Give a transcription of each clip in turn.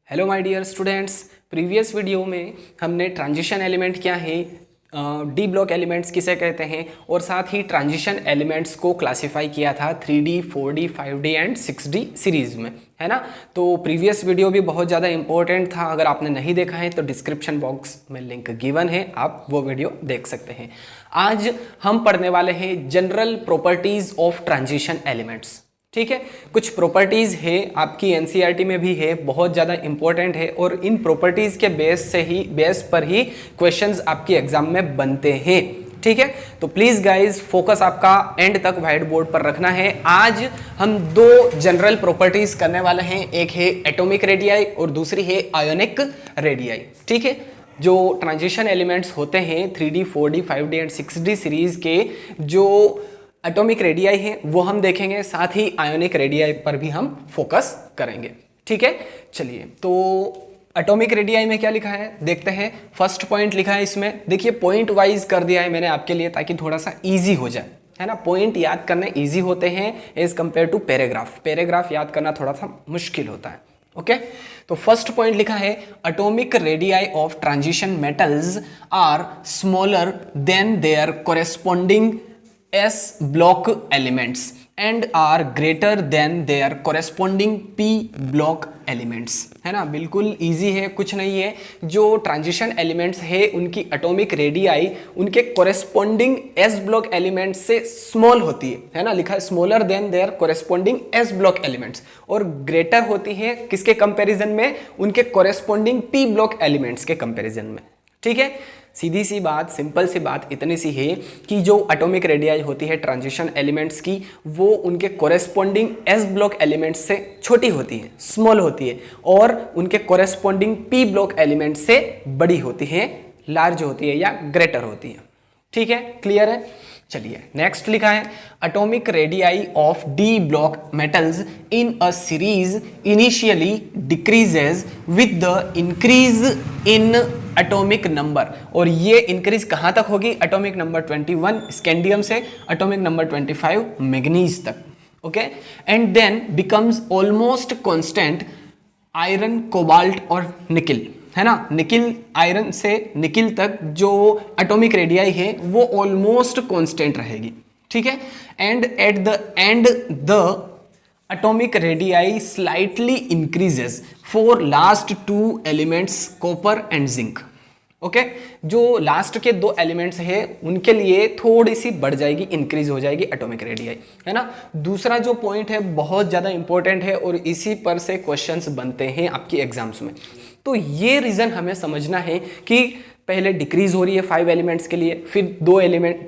Hello my dear students. Previous video में हमने transition element क्या है, डी ब्लॉक एलिमेंट्स किसे कहते हैं और साथ ही ट्रांजिशन एलिमेंट्स को क्लासिफाई किया था 3D, 4D, 5D and 6D series में, है ना। तो प्रीवियस वीडियो भी बहुत ज़्यादा इंपॉर्टेंट था। अगर आपने नहीं देखा है तो डिस्क्रिप्शन बॉक्स में लिंक गिवन है, आप वो वीडियो देख सकते हैं। आज हम पढ़ने वाले हैं general properties of transition elements. ठीक है, कुछ प्रॉपर्टीज है, आपकी एनसीईआरटी में भी है, बहुत ज़्यादा इंपॉर्टेंट है और इन प्रॉपर्टीज के बेस पर ही क्वेश्चंस आपके एग्जाम में बनते हैं। ठीक है, तो प्लीज गाइज फोकस आपका एंड तक व्हाइट बोर्ड पर रखना है। आज हम दो जनरल प्रॉपर्टीज करने वाले हैं, एक है एटॉमिक रेडियाई और दूसरी है आयोनिक रेडियाई। ठीक है, जो ट्रांजिशन एलिमेंट्स होते हैं 3D, 4D, 5D and 6D series के जो एटॉमिक रेडियाई है वो हम देखेंगे, साथ ही आयोनिक रेडियाई पर भी हम फोकस करेंगे। ठीक है, चलिए तो एटॉमिक रेडियाई में क्या लिखा है देखते हैं। फर्स्ट पॉइंट लिखा है इसमें, देखिए पॉइंट वाइज कर दिया है मैंने आपके लिए ताकि थोड़ा सा इजी हो जाए, है ना। पॉइंट याद करने इजी होते हैं as compare to paragraph. Paragraph याद करना थोड़ा सा मुश्किल होता है। ओके, तो फर्स्ट पॉइंट लिखा है atomic radii of transition metals are smaller than their corresponding S block elements and are greater than their corresponding P block elements, है ना। बिल्कुल इजी है, कुछ नहीं है। जो ट्रांजिशन एलिमेंट्स है उनकी एटॉमिक रेडियाई उनके कोरेस्पोंडिंग S ब्लॉक एलिमेंट्स से स्मॉल होती है ना। लिखा है smaller than their corresponding S block elements, और ग्रेटर होती है किसके कंपैरिजन में, उनके कोरेस्पोंडिंग P ब्लॉक एलिमेंट्स के कंपैरिजन में। ठीक है, सीधी सी बात, सिंपल सी बात इतनी सी है कि जो एटॉमिक रेडियाई होती है ट्रांजिशन एलिमेंट्स की वो उनके कोरेस्पोंडिंग एस ब्लॉक एलिमेंट्स से छोटी होती है, स्मॉल होती है, और उनके कोरेस्पोंडिंग पी ब्लॉक एलिमेंट्स से बड़ी होती है, लार्ज होती है या ग्रेटर होती है। ठीक है, क्लियर है। चलिए नेक्स्ट लिखा है atomic radii of D block metals in a series initially decreases with the increase in atomic number, और ये इंक्रीज कहां तक होगी, एटॉमिक नंबर 21 स्कैंडियम से एटॉमिक नंबर 25 मैग्नीज तक। Okay, and then becomes almost constant iron, cobalt और nickel, है ना। निकिल, आयरन से निकिल तक जो एटॉमिक रेडियाई है वो ऑलमोस्ट कांस्टेंट रहेगी। ठीक है, and at the end the atomic radii slightly increases for last two elements copper and zinc. Okay, जो लास्ट के दो एलिमेंट्स हैं उनके लिए थोड़ी सी बढ़ जाएगी, इंक्रीज हो जाएगी एटॉमिक रेडियाई, है ना। दूसरा जो पॉइंट है बहुत ज़्यादा इंपॉर्टेंट है और इसी पर से क्वेश्चंस बनते हैं आपकी एग्जाम्स में। तो ये रीज़न हमें समझना है कि पहले डिक्रीज हो रही है 5 एलिमेंट्स के लिए, फिर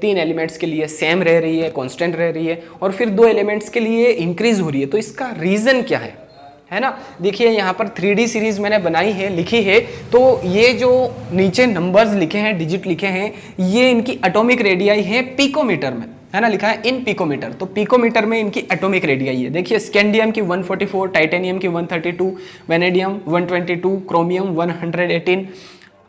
3 एलिमेंट्स के लिए सेम रह रही है, कांस्टेंट रह रही है, और फिर 2 एलिमेंट्स के लिए इंक्रीज हो रही है। तो इसका रीज़न क्या है ना। देखिए यहाँ पर 3D सीरीज मैंने बनाई है, लिखी है, तो ये जो नीचे नंबर्स लिखे हैं, डिजिट लिखे हैं, ये इनकी एटॉमिक रेडियाई है पिकोमीटर में, है ना। लिखा है इन पिकोमीटर, तो पिकोमीटर में इनकी एटॉमिक रेडियाई है। देखिए स्कैंडियम की 144, टाइटेनियम की 132, vanadium 122, chromium 118,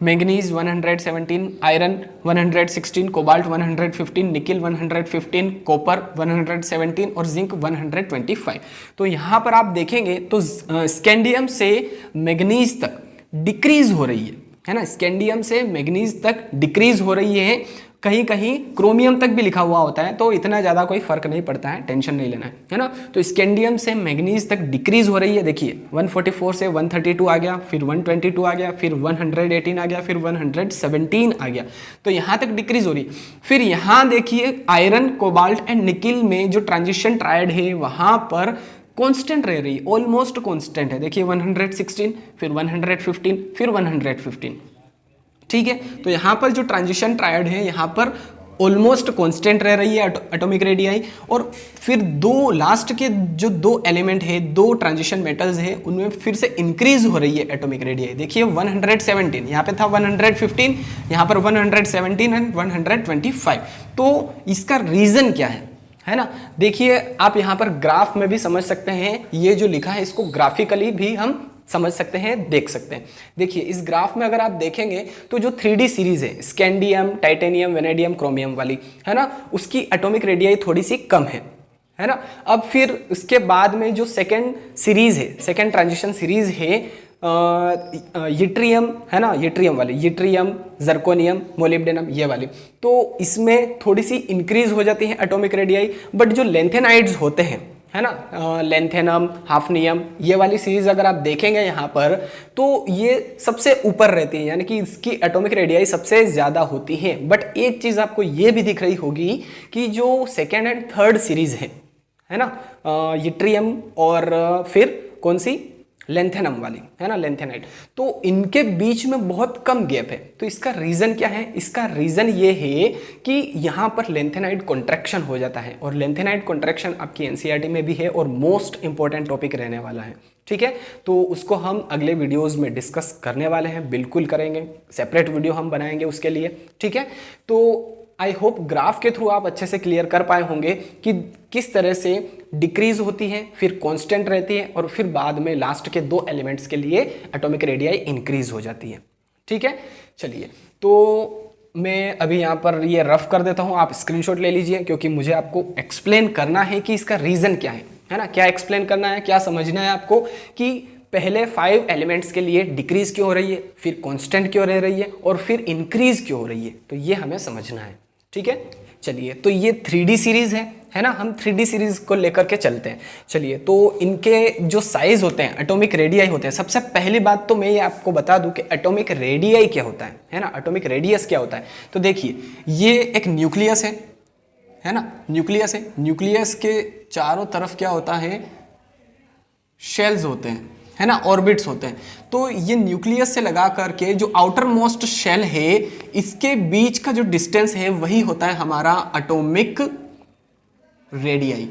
manganese 117, iron 116, cobalt 115, nickel 115, copper 117 और जिंक 125। तो यहाँ पर आप देखेंगे तो स्कैंडियम से मैग्नीज तक डिक्रीज हो रही है ना। स्कैंडियम से मैग्नीज तक डिक्रीज हो रही है, कहीं कहीं क्रोमियम तक भी लिखा हुआ होता है, तो इतना ज़्यादा कोई फर्क नहीं पड़ता है, टेंशन नहीं लेना है ना। तो स्कैंडियम से मैग्नीज तक डिक्रीज हो रही है। देखिए 144 से 132 आ गया, फिर 122 आ गया, फिर 118 आ गया, फिर 117 आ गया, तो यहाँ तक डिक्रीज हो रही है। फिर यहाँ देखिए आयरन, कोबाल्ट एंड निकिल में जो ट्रांजिशन ट्रायड है वहाँ पर कांस्टेंट रह रही है, ऑलमोस्ट कांस्टेंट है। देखिए 116, फिर 115, फिर 115। ठीक है, तो यहाँ पर जो ट्रांजिशन ट्रायड है यहाँ पर ऑलमोस्ट कांस्टेंट रह रही है एटॉमिक रेडियाई, और फिर दो लास्ट के जो 2 एलिमेंट है, 2 ट्रांजिशन मेटल्स है, उनमें फिर से इंक्रीज हो रही है एटॉमिक रेडियाई। देखिए 117, यहाँ पे था 115, यहाँ पर 117 एंड 125। तो इसका रीजन क्या है ना। देखिए आप यहाँ पर ग्राफ में भी समझ सकते हैं, ये जो लिखा है इसको ग्राफिकली भी हम समझ सकते हैं, देख सकते हैं। देखिए इस ग्राफ में अगर आप देखेंगे तो जो 3D सीरीज है स्कैंडियम, टाइटेनियम, वेनेडियम, क्रोमियम वाली, है ना, उसकी एटॉमिक रेडियाई थोड़ी सी कम है ना। अब फिर उसके बाद में जो सेकेंड सीरीज है, सेकेंड ट्रांजिशन सीरीज है यट्रियम है ना, यट्रियम वाली, यट्रियम, जर्कोनियम, मोलिब्डेनम, ये वाली, तो इसमें थोड़ी सी इंक्रीज हो जाती है एटॉमिक रेडियाई। बट जो लेंथेनाइड्स होते हैं है ना, लेंथेनम, हाफनियम, ये वाली सीरीज अगर आप देखेंगे यहाँ पर तो ये सबसे ऊपर रहती है, यानी कि इसकी एटॉमिक रेडियाई सबसे ज़्यादा होती है। बट एक चीज़ आपको ये भी दिख रही होगी कि जो सेकेंड एंड थर्ड सीरीज है ना, यट्रियम और फिर कौन सी, लेंथेनम वाली है ना, लेंथेनाइड, तो इनके बीच में बहुत कम गैप है। तो इसका रीज़न क्या है? इसका रीज़न ये है कि यहाँ पर लेंथेनाइड कॉन्ट्रैक्शन हो जाता है, और लेंथेनाइड कॉन्ट्रैक्शन आपकी एनसीईआरटी में भी है और मोस्ट इंपॉर्टेंट टॉपिक रहने वाला है। ठीक है, तो उसको हम अगले वीडियोस में डिस्कस करने वाले हैं, बिल्कुल करेंगे, सेपरेट वीडियो हम बनाएंगे उसके लिए। ठीक है, तो आई होप ग्राफ के थ्रू आप अच्छे से क्लियर कर पाए होंगे कि किस तरह से डिक्रीज होती है, फिर कांस्टेंट रहती है, और फिर बाद में लास्ट के 2 एलिमेंट्स के लिए एटॉमिक रेडियाई इंक्रीज हो जाती है। ठीक है, चलिए, तो मैं अभी यहाँ पर ये रफ कर देता हूँ, आप स्क्रीनशॉट ले लीजिए, क्योंकि मुझे आपको एक्सप्लेन करना है कि इसका रीज़न क्या है ना, क्या एक्सप्लेन करना है, क्या समझना है आपको कि पहले 5 एलिमेंट्स के लिए डिक्रीज क्यों हो रही है, फिर कांस्टेंट क्यों रह रही है, और फिर इंक्रीज क्यों हो रही है, तो ये हमें समझना है। ठीक है, चलिए, तो ये 3D सीरीज है ना, हम 3D सीरीज को लेकर के चलते हैं। चलिए, तो इनके जो साइज होते हैं, एटॉमिक रेडियाई होते हैं। सबसे पहली बात तो मैं ये आपको बता दूं कि एटॉमिक रेडियाई क्या होता है ना, एटॉमिक रेडियस क्या होता है। तो देखिए, ये एक न्यूक्लियस है ना, न्यूक्लियस है, न्यूक्लियस के चारों तरफ क्या होता है, शेल्स होते हैं है ना, ऑर्बिट्स होते हैं। तो ये न्यूक्लियस से लगा करके जो आउटर मोस्ट शेल है, इसके बीच का जो डिस्टेंस है वही होता है हमारा एटॉमिक रेडियाई,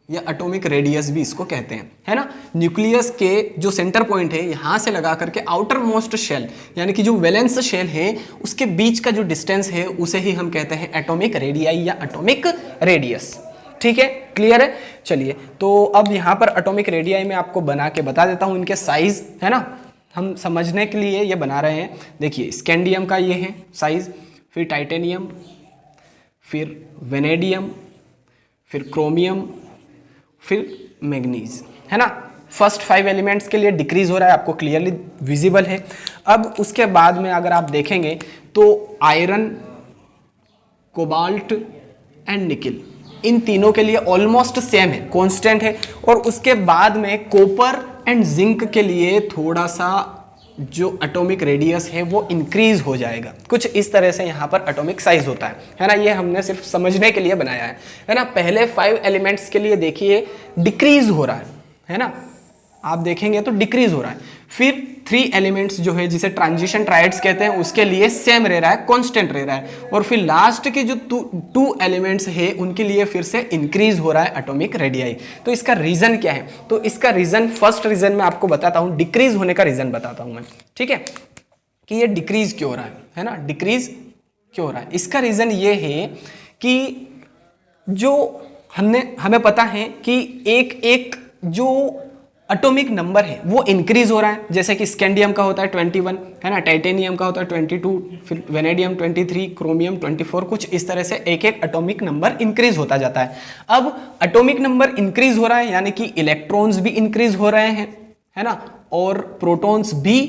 या एटॉमिक रेडियस भी इसको कहते हैं, है ना। न्यूक्लियस के जो सेंटर पॉइंट है, यहां से लगा करके आउटर मोस्ट शेल, यानी कि जो वैलेंस शेल है, उसके बीच का जो डिस्टेंस है उसे ही हम कहते हैं एटॉमिक रेडियाई या एटॉमिक रेडियस। ठीक है, क्लियर है। चलिए, तो अब यहाँ पर एटॉमिक रेडियाई में आपको बना के बता देता हूँ इनके साइज, है ना, हम समझने के लिए ये बना रहे हैं। देखिए, स्कैंडियम का ये है साइज, फिर टाइटेनियम, फिर वेनेडियम, फिर क्रोमियम, फिर मैग्नीज, है ना। फर्स्ट 5 एलिमेंट्स के लिए डिक्रीज हो रहा है, आपको क्लियरली विजिबल है। अब उसके बाद में अगर आप देखेंगे तो आयरन, कोबाल्ट एंड निकिल, इन तीनों के लिए ऑलमोस्ट सेम है, कांस्टेंट है। और उसके बाद में कॉपर एंड जिंक के लिए थोड़ा सा जो एटॉमिक रेडियस है वो इंक्रीज हो जाएगा। कुछ इस तरह से यहाँ पर एटॉमिक साइज होता है ना। ये हमने सिर्फ समझने के लिए बनाया है ना। पहले 5 एलिमेंट्स के लिए देखिए डिक्रीज हो रहा है ना, आप देखेंगे तो डिक्रीज हो रहा है। फिर 3 एलिमेंट्स जो है, जिसे ट्रांजिशन ट्राइड्स कहते हैं, उसके लिए सेम रह रहा है, कांस्टेंट रह रहा है। और फिर लास्ट के जो 2 एलिमेंट्स है, उनके लिए फिर से इंक्रीज हो रहा है एटॉमिक रेडियाई। तो इसका रीजन क्या है? तो इसका रीजन, फर्स्ट रीजन मैं आपको बताता हूं, डिक्रीज होने का रीजन बताता हूं मैं, ठीक है, कि ये डिक्रीज क्यों हो रहा है ना, डिक्रीज क्यों हो रहा है। इसका रीजन ये है कि जो हमें पता है कि एक जो एटॉमिक नंबर है वो इंक्रीज हो रहा है। जैसे कि स्कैंडियम का होता है 21, है ना, टाइटेनियम का होता है 22, फिर वेनेडियम 23, क्रोमियम 24, कुछ इस तरह से एक एटॉमिक नंबर इंक्रीज होता जाता है। अब एटॉमिक नंबर इंक्रीज हो रहा है, यानी कि इलेक्ट्रॉन्स भी इंक्रीज हो रहे हैं, है ना, और प्रोटॉन्स भी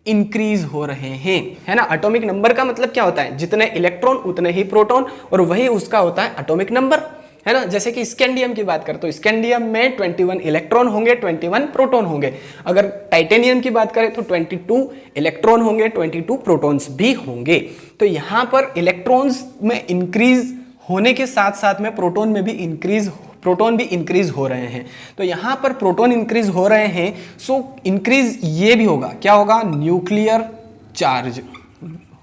इंक्रीज हो रहे हैं, है ना। एटॉमिक नंबर का मतलब क्या होता है? जितने इलेक्ट्रॉन उतने ही प्रोटॉन, और वही उसका होता है एटॉमिक नंबर, है ना। जैसे कि स्कैंडियम की बात करें तो स्कैंडियम में 21 इलेक्ट्रॉन होंगे, 21 प्रोटॉन होंगे। अगर टाइटेनियम की बात करें तो 22 इलेक्ट्रॉन होंगे, 22 प्रोटॉन्स भी होंगे। तो यहां पर इलेक्ट्रॉन्स में इंक्रीज होने के साथ साथ में प्रोटॉन भी इंक्रीज हो रहे हैं। तो यहां पर प्रोटॉन इंक्रीज हो रहे हैं, सो इंक्रीज ये भी होगा, क्या होगा? न्यूक्लियर चार्ज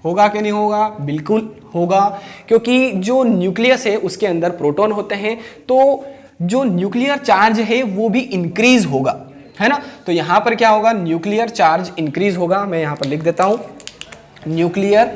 होगा कि नहीं होगा? बिल्कुल होगा, क्योंकि जो न्यूक्लियस है उसके अंदर प्रोटॉन होते हैं, तो जो न्यूक्लियर चार्ज है वो भी इंक्रीज होगा, है ना। तो यहां पर क्या होगा? न्यूक्लियर चार्ज इंक्रीज होगा। मैं यहां पर लिख देता हूं, न्यूक्लियर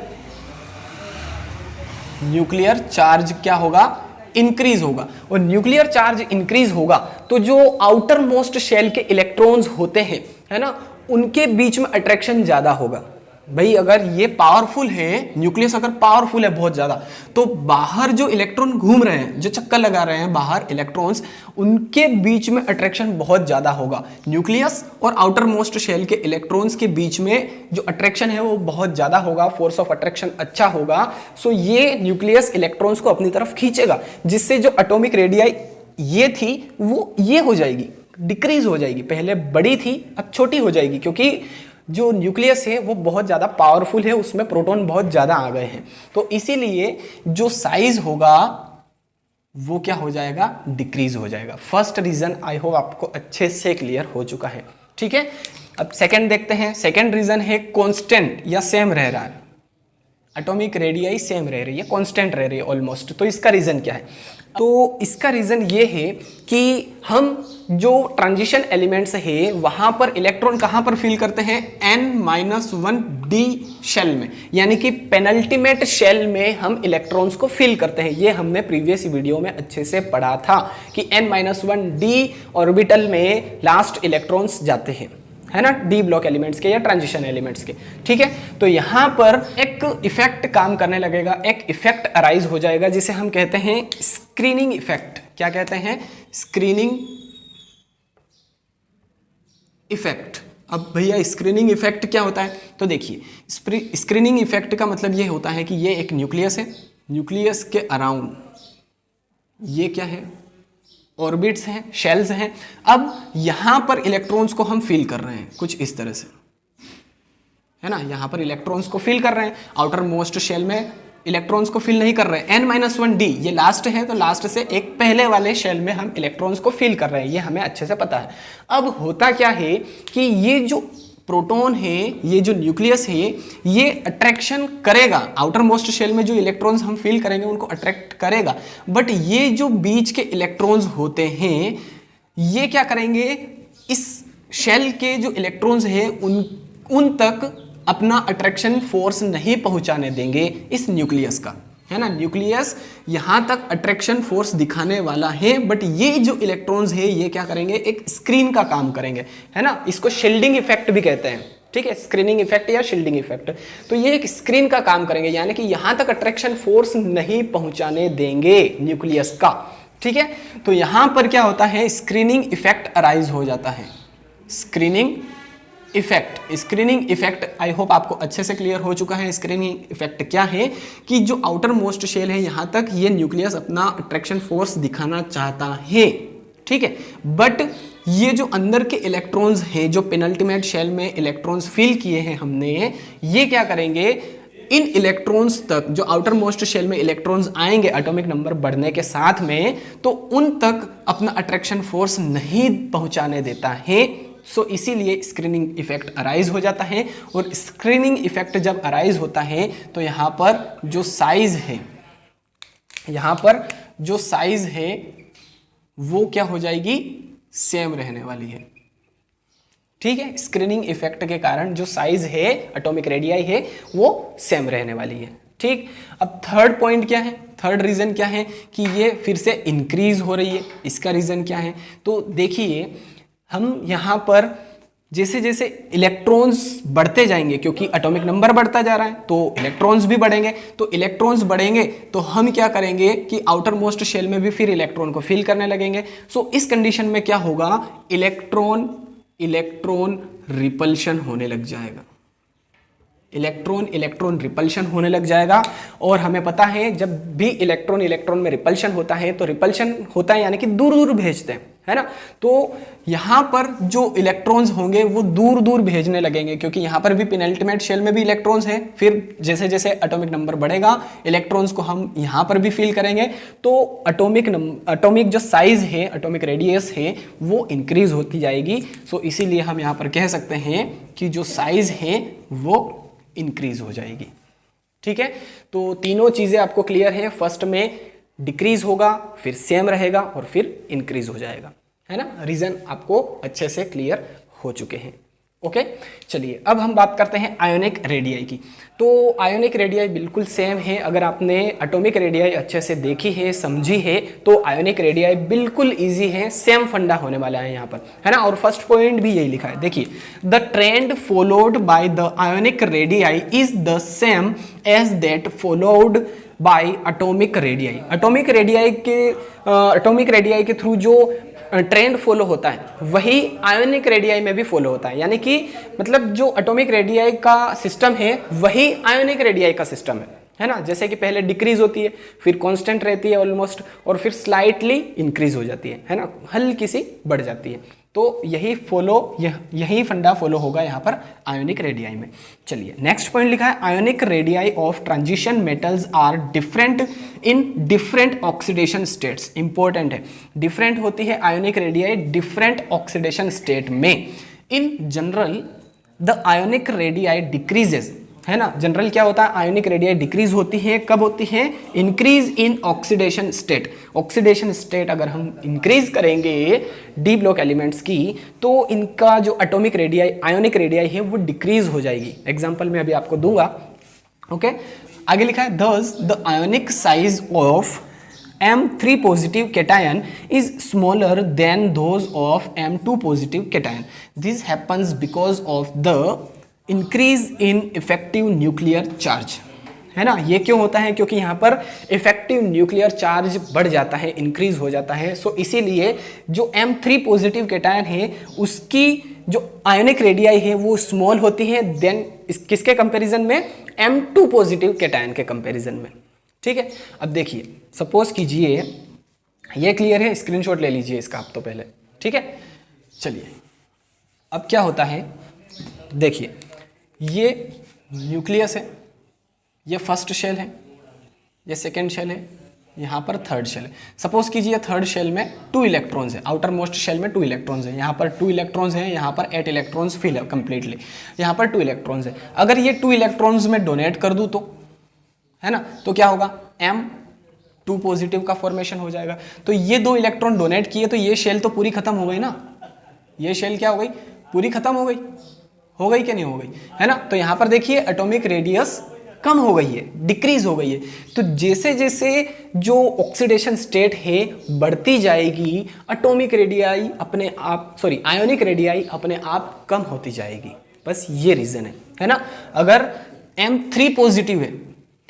चार्ज क्या होगा? इंक्रीज होगा। और न्यूक्लियर चार्ज इंक्रीज होगा तो जो आउटर मोस्ट शेल के इलेक्ट्रॉन्स होते हैं, है ना, उनके बीच में अट्रैक्शन ज्यादा होगा, भाई अगर ये पावरफुल है, न्यूक्लियस अगर पावरफुल है बहुत ज्यादा, तो बाहर जो इलेक्ट्रॉन घूम रहे हैं, जो चक्कर लगा रहे हैं बाहर इलेक्ट्रॉन्स, उनके बीच में अट्रैक्शन बहुत ज्यादा होगा। न्यूक्लियस और आउटर मोस्ट शेल के इलेक्ट्रॉन्स के बीच में जो अट्रैक्शन है वो बहुत ज्यादा होगा, फोर्स ऑफ अट्रैक्शन अच्छा होगा। सो ये न्यूक्लियस इलेक्ट्रॉन्स को अपनी तरफ खींचेगा, जिससे जो एटॉमिक रेडियाई ये थी वो ये हो जाएगी, डिक्रीज हो जाएगी। पहले बड़ी थी अब छोटी हो जाएगी, क्योंकि जो न्यूक्लियस है वो बहुत ज़्यादा पावरफुल है, उसमें प्रोटॉन बहुत ज़्यादा आ गए हैं, तो इसीलिए जो साइज होगा वो क्या हो जाएगा, डिक्रीज हो जाएगा। फर्स्ट रीजन आई होप आपको अच्छे से क्लियर हो चुका है, ठीक है। अब सेकंड देखते हैं। सेकंड रीजन है कांस्टेंट या सेम रह रहा है, एटॉमिक रेडियाई सेम रह रही है, कांस्टेंट रह रही है ऑलमोस्ट। तो इसका रीजन क्या है? तो इसका रीजन ये है कि हम जो ट्रांजिशन एलिमेंट्स है वहां पर इलेक्ट्रॉन कहां पर फिल करते हैं, n-1d शेल में, यानी कि पेनल्टीमेट शेल में हम इलेक्ट्रॉन्स को फिल करते हैं। ये हमने प्रीवियस वीडियो में अच्छे से पढ़ा था कि n-1d ऑर्बिटल में लास्ट इलेक्ट्रॉन्स जाते हैं, है ना, डी ब्लॉक एलिमेंट्स के या ट्रांजिशन एलिमेंट्स के, ठीक है। तो यहां पर एक इफेक्ट काम करने लगेगा, एक इफेक्ट अराइज हो जाएगा जिसे हम कहते हैं स्क्रीनिंग इफेक्ट। क्या कहते हैं? Screening effect. अब भैया स्क्रीनिंग इफेक्ट क्या होता है? तो देखिए, स्क्रीनिंग इफेक्ट का मतलब ये होता है कि ये एक न्यूक्लियस है, न्यूक्लियस के अराउंड ये क्या है, ऑर्बिट्स हैं, शेल्स हैं। अब यहां पर इलेक्ट्रॉन्स को हम फील कर रहे हैं कुछ इस तरह से, है ना, यहां पर इलेक्ट्रॉन्स को फील कर रहे हैं। आउटर मोस्ट शेल में इलेक्ट्रॉन्स को फील नहीं कर रहे हैं। n-1d ये लास्ट है, तो लास्ट से एक पहले वाले शेल में हम इलेक्ट्रॉन्स को फील कर रहे हैं, ये हमें अच्छे से पता है। अब होता क्या है कि ये जो प्रोटॉन है, ये जो न्यूक्लियस है, ये अट्रैक्शन करेगा, आउटर मोस्ट शेल में जो इलेक्ट्रॉन्स हम फील करेंगे उनको अट्रैक्ट करेगा, बट ये जो बीच के इलेक्ट्रॉन्स होते हैं ये क्या करेंगे, इस शेल के जो इलेक्ट्रॉन्स हैं उन तक अपना अट्रैक्शन फोर्स नहीं पहुंचाने देंगे इस न्यूक्लियस का, है ना। न्यूक्लियस यहां तक अट्रैक्शन फोर्स दिखाने वाला है, बट ये जो इलेक्ट्रॉन्स है ये क्या करेंगे, एक स्क्रीन का काम करेंगे, है ना। इसको शील्डिंग इफेक्ट भी कहते हैं, ठीक है, स्क्रीनिंग इफेक्ट या शील्डिंग इफेक्ट। तो ये एक स्क्रीन का काम करेंगे, यानी कि यहां तक अट्रैक्शन फोर्स नहीं पहुंचाने देंगे न्यूक्लियस का, ठीक है। तो यहां पर क्या होता है, स्क्रीनिंग इफेक्ट अराइज हो जाता है। Screening effect, screening effect I hope आपको अच्छे से क्लियर हो चुका है। स्क्रीनिंग इफेक्ट क्या है कि जो आउटर मोस्ट शेल है यहां तक ये न्यूक्लियस अपना अट्रैक्शन फोर्स दिखाना चाहता है, ठीक है, बट ये जो अंदर के इलेक्ट्रॉन्स हैं, जो पेनल्टीमेट शेल में इलेक्ट्रॉन्स फिल किए हैं हमने, ये क्या करेंगे, इन इलेक्ट्रॉन्स तक, जो आउटर मोस्ट शेल में इलेक्ट्रॉन्स आएंगे एटॉमिक नंबर बढ़ने के साथ में, तो उन तक अपना अट्रैक्शन फोर्स नहीं पहुंचाने देता है। सो इसीलिए स्क्रीनिंग इफेक्ट अराइज हो जाता है। और स्क्रीनिंग इफेक्ट जब अराइज होता है तो यहां पर जो साइज है, यहां पर जो साइज है वो क्या हो जाएगी, सेम रहने वाली है, ठीक है। स्क्रीनिंग इफेक्ट के कारण जो साइज है, एटॉमिक रेडियाई है, वो सेम रहने वाली है, ठीक। अब थर्ड पॉइंट क्या है, थर्ड रीजन क्या है कि ये फिर से इंक्रीज हो रही है। इसका रीजन क्या है, तो देखिए हम यहाँ पर जैसे जैसे इलेक्ट्रॉन्स बढ़ते जाएंगे, क्योंकि एटॉमिक नंबर बढ़ता जा रहा है तो इलेक्ट्रॉन्स भी बढ़ेंगे, तो इलेक्ट्रॉन्स बढ़ेंगे तो हम क्या करेंगे कि आउटर मोस्ट शेल में भी फिर इलेक्ट्रॉन को फिल करने लगेंगे। सो इस कंडीशन में क्या होगा, इलेक्ट्रॉन रिपल्शन होने लग जाएगा, इलेक्ट्रॉन रिपल्शन होने लग जाएगा। और हमें पता है जब भी इलेक्ट्रॉन में रिपल्शन होता है तो रिपल्शन होता है यानी कि दूर दूर भेजते हैं, है ना। तो यहां पर जो इलेक्ट्रॉन्स होंगे वो दूर दूर भेजने लगेंगे, क्योंकि यहां पर भी पेनल्टीमेट शेल में भी इलेक्ट्रॉन्स हैं। फिर जैसे जैसे एटॉमिक नंबर बढ़ेगा इलेक्ट्रॉन्स को हम यहां पर भी फील करेंगे, तो एटॉमिक जो साइज है, एटॉमिक रेडियस है, वो इंक्रीज होती जाएगी। सो इसीलिए हम यहां पर कह सकते हैं कि जो साइज है वो इंक्रीज हो जाएगी, ठीक है। तो तीनों चीजें आपको क्लियर है, फर्स्ट में डिक्रीज होगा, फिर सेम रहेगा और फिर इंक्रीज हो जाएगा, है ना। रीजन आपको अच्छे से क्लियर हो चुके हैं। ओके चलिए अब हम बात करते हैं आयोनिक रेडियाई की। तो आयोनिक रेडियाई बिल्कुल सेम है, अगर आपने एटॉमिक रेडियाई अच्छे से देखी है, समझी है, तो आयोनिक रेडियाई बिल्कुल इजी है, सेम फंडा होने वाला है यहाँ पर, है ना। और फर्स्ट पॉइंट भी यही लिखा है, देखिए the trend followed by the ionic radii is the same as that followed by atomic radii. Atomic radii के थ्रू जो ट्रेंड फॉलो होता है वही आयोनिक रेडियाई में भी फॉलो होता है, यानी कि मतलब जो एटॉमिक रेडियाई का सिस्टम है वही आयोनिक रेडियाई का सिस्टम है ना। जैसे कि पहले डिक्रीज होती है, फिर कांस्टेंट रहती है ऑलमोस्ट, और फिर स्लाइटली इंक्रीज हो जाती है ना, हल्की सी बढ़ जाती है। तो यही फंडा फॉलो होगा यहाँ पर आयोनिक रेडियाई में। चलिए नेक्स्ट पॉइंट लिखा है, ionic radii of transition metals are different in different oxidation states. Important है, डिफरेंट होती है ionic radii different oxidation state में। In general the ionic radii decreases, है ना। जनरल क्या होता है, आयोनिक रेडियाई डिक्रीज होती है, कब होती है, increase in oxidation state. Oxidation state अगर हम इंक्रीज करेंगे डी ब्लॉक एलिमेंट्स की, तो इनका जो एटॉमिक रेडियाई आयोनिक रेडियाई है वो डिक्रीज हो जाएगी। एग्जांपल मैं अभी आपको दूंगा। ओके आगे लिखा है, thus the ionic size of M3 positive cation is smaller than those of M2 positive cation. This happens because of the increase in effective nuclear charge, है ना। ये क्यों होता है, क्योंकि यहाँ पर इफेक्टिव न्यूक्लियर चार्ज बढ़ जाता है, इंक्रीज हो जाता है। सो इसीलिए जो M3 पॉजिटिव कैटायन है उसकी जो आयोनिक रेडियाई है वो स्मॉल होती है देन किसके कंपैरिजन में, M2 पॉजिटिव कैटायन के कंपैरिजन में। ठीक है, अब देखिए सपोज कीजिए, ये क्लियर है, स्क्रीनशॉट ले लीजिए इसका आप तो पहले। ठीक है, चलिए अब क्या होता है, देखिए ये न्यूक्लियस है, ये फर्स्ट शेल है, ये सेकेंड शेल है, यहाँ पर थर्ड शेल है। सपोज कीजिए थर्ड शेल में 2 इलेक्ट्रॉन्स है, आउटर मोस्ट शेल में 2 इलेक्ट्रॉन्स है, यहाँ पर 2 इलेक्ट्रॉन्स हैं, यहाँ पर 8 इलेक्ट्रॉन्स फिल है कंप्लीटली, यहाँ पर 2 इलेक्ट्रॉन्स है। अगर ये 2 इलेक्ट्रॉन्स में डोनेट कर दूँ तो, है ना, तो क्या होगा, M2 पॉजिटिव का फॉर्मेशन हो जाएगा। तो ये 2 इलेक्ट्रॉन डोनेट किए तो ये शेल तो पूरी खत्म हो गई ना, ये शेल क्या हो गई, पूरी खत्म हो गई कि नहीं हो गई, है ना। तो यहाँ पर देखिए एटॉमिक रेडियस कम हो गई है, डिक्रीज हो गई है। तो जैसे जैसे जो ऑक्सीडेशन स्टेट है बढ़ती जाएगी, एटॉमिक रेडियाई अपने आप आयोनिक रेडियाई अपने आप कम होती जाएगी। बस ये रीजन है ना। अगर M3 पॉजिटिव है,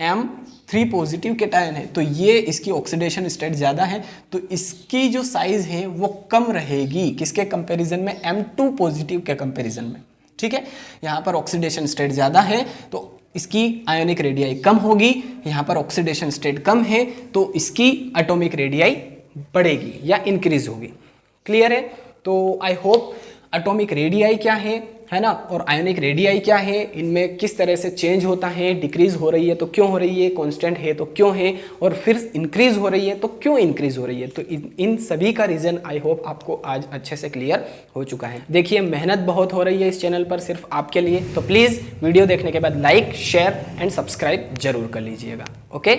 M3 पॉजिटिव कैटायन है, तो ये इसकी ऑक्सीडेशन स्टेट ज़्यादा है, तो इसकी जो साइज है वो कम रहेगी किसके कंपैरिजन में, M2 पॉजिटिव के कंपैरिजन में। ठीक है, यहाँ पर ऑक्सीडेशन स्टेट ज़्यादा है तो इसकी आयोनिक रेडियाई कम होगी, यहाँ पर ऑक्सीडेशन स्टेट कम है तो इसकी एटॉमिक रेडियाई बढ़ेगी या इंक्रीज होगी। क्लियर है। तो आई होप एटॉमिक रेडियाई क्या है ना, और आयोनिक रेडियाई क्या है, इनमें किस तरह से चेंज होता है, डिक्रीज हो रही है तो क्यों हो रही है, कांस्टेंट है तो क्यों है, और फिर इंक्रीज हो रही है तो क्यों इंक्रीज हो रही है। तो इन सभी का रीज़न आई होप आपको आज अच्छे से क्लियर हो चुका है। देखिए मेहनत बहुत हो रही है इस चैनल पर सिर्फ आपके लिए, तो प्लीज़ वीडियो देखने के बाद लाइक शेयर एंड सब्सक्राइब जरूर कर लीजिएगा। ओके।